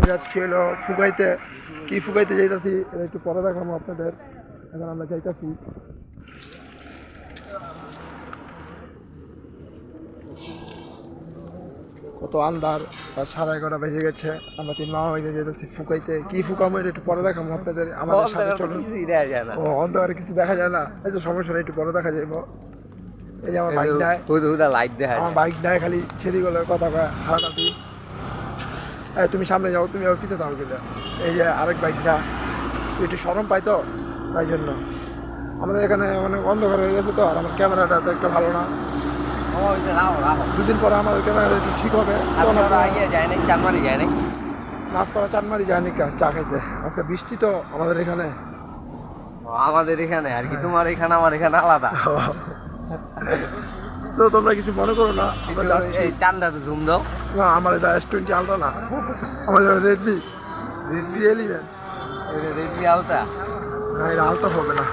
যাচ্ছি হলো ফুকাইতে। কি ফুকাইতে যাইতাছি এটা একটু পরে দেখাবো আপনাদের। এখন আমরা যাইতাছি। কত আন্ধার, আর 11:30 বেজে গেছে। আমরা 3 মামা হইতে যেতেছি ফুকাইতে। কি ফুকামো এটা একটু পরে দেখাবো আপনাদের। আমাদের সাথে চলুন। ও অন্ধকারে কিছু দেখা যায় না, এই তো সমস্যা নেই, একটু পরে দেখা যাইব। এই যে আমার বাইক নাই, আমার বাইক নাই, খালি ছেড়িগুলোর কথা কয় হারাটাতি। তুমি সামনে যাও, তুমি আবার পিছিয়ে থাকো কিনা। এই যে আরেক বাইকটা একটু সরম পাই তো, তাই জন্য আমাদের এখানে মানে অন্ধকার হয়ে গেছে তো, আর আমার ক্যামেরাটা তো একটু ভালো না। দুদিন পরে আমার ক্যামেরাটা একটু ঠিক হবে। নাচপাড়া চানমারি যায়নি চা খাইতে। আজকে বৃষ্টি তো আমাদের এখানে। আমাদের এখানে আর কি, তোমার এখানে আমার এখানে আলাদা। তো তোমরা কিছু মনে করো না, আমরা যাচ্ছি। এই চান্দা তো জুম দাও। না, আমার এটা S20 আলট্রা না, আমার রেডমি C11। Redmi ultra. না, এটা আলট্রা হবে না।